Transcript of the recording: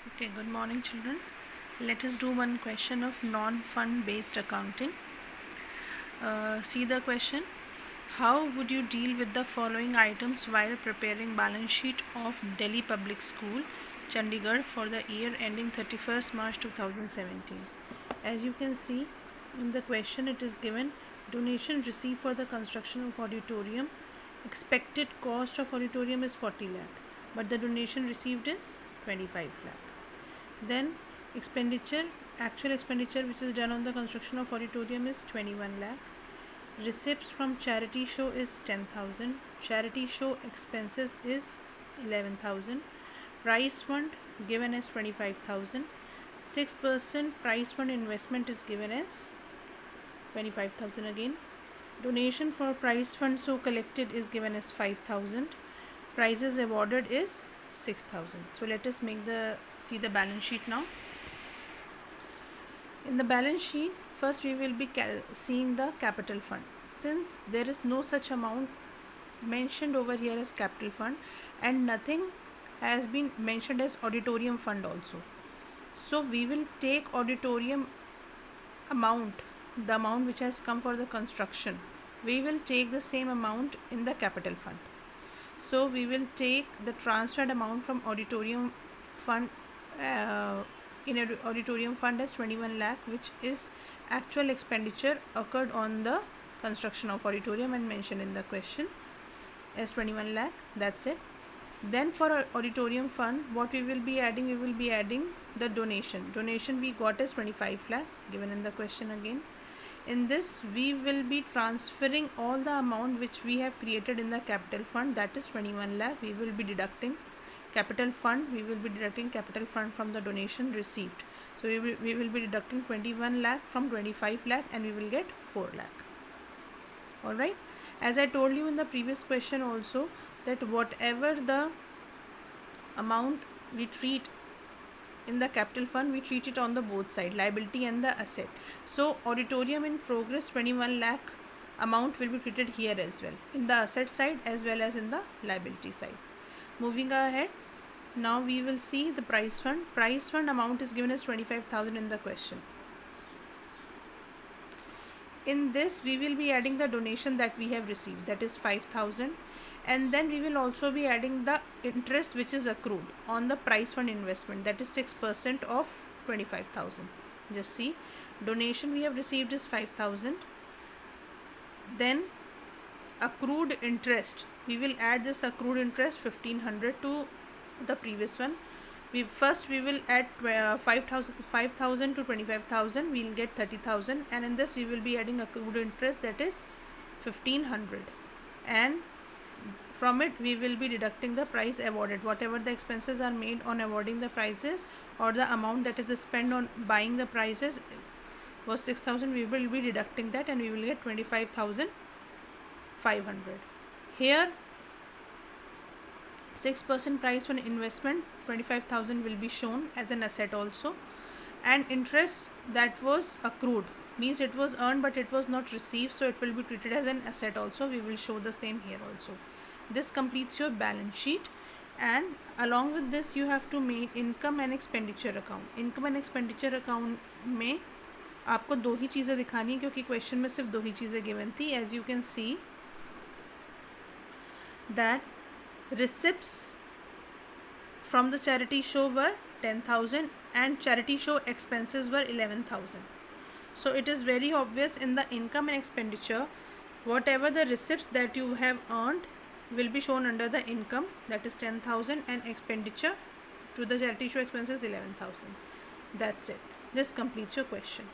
Okay, good morning, children. Let us do one question of non-fund based accounting. See the question. How would you deal with the following items while preparing balance sheet of Delhi Public School, Chandigarh for the year ending 31st March 2017? As you can see in the question, it is given donation received for the construction of auditorium. Expected cost of auditorium is 40 lakh, but the donation received is 25 lakh. Then actual expenditure which is done on the construction of auditorium is 21 lakh. Receipts from charity show is 10,000. Charity show expenses is 11,000. Prize fund given as 25,000. 6% prize fund investment is given as 25,000 again. Donation for prize fund so collected is given as 5,000. Prizes awarded is 6,000. So let us see the balance sheet now. In the balance sheet, first we will be seeing the capital fund. Since there is no such amount mentioned over here as capital fund and nothing has been mentioned as auditorium fund also, so we will take auditorium amount, the amount which has come for the construction, we will take the same amount in the capital fund. So we will take the transferred amount from auditorium fund in auditorium fund as 21 lakh, which is actual expenditure occurred on the construction of auditorium and mentioned in the question as 21 lakh. That's it. Then for our auditorium fund, what we will be adding? We will be adding the donation. Donation we got as 25 lakh given in the question again. In this, we will be transferring all the amount which we have created in the capital fund, that is 21 lakh. We will be deducting capital fund. We will be deducting capital fund from the donation received. So we will be deducting 21 lakh from 25 lakh and we will get 4 lakh. Alright. As I told you in the previous question also, that whatever the amount we treat in the capital fund, we treat it on the both side, liability and the asset. So auditorium in progress 21 lakh amount will be treated here as well, in the asset side as well as in the liability side. Moving ahead, now we will see the prize fund. Prize fund amount is given as 25,000 in the question. In this, we will be adding the donation that we have received, that is 5,000, and then we will also be adding the interest which is accrued on the prize fund investment, that is 6% of 25,000. Just see, donation we have received is 5,000. Then accrued interest, we will add this accrued interest 1,500 to the previous one. We will add 5,000 to 25,000, we will get 30,000, and in this we will be adding accrued interest, that is 1,500, and from it we will be deducting the prize awarded. Whatever the expenses are made on awarding the prizes or the amount that is spent on buying the prizes was 6,000, we will be deducting that and we will get 25,500. Here 6% price for investment, 25,000 will be shown as an asset also, and interest that was accrued, means it was earned but it was not received, so it will be treated as an asset also. We will show the same here also. This completes your balance sheet, and along with this you have to make income and expenditure account. Income and expenditure account में आपको दो ही चीज़ें दिखानी है क्योंकि question में सिर्फ दो ही चीज़ें गिवन थी. As you can see that receipts from the charity show were 10,000 and charity show expenses were 11,000. So it is very obvious in the income and expenditure, whatever the receipts that you have earned will be shown under the income, that is 10,000, and expenditure to the charity show expenses 11,000. That's it. This completes your question.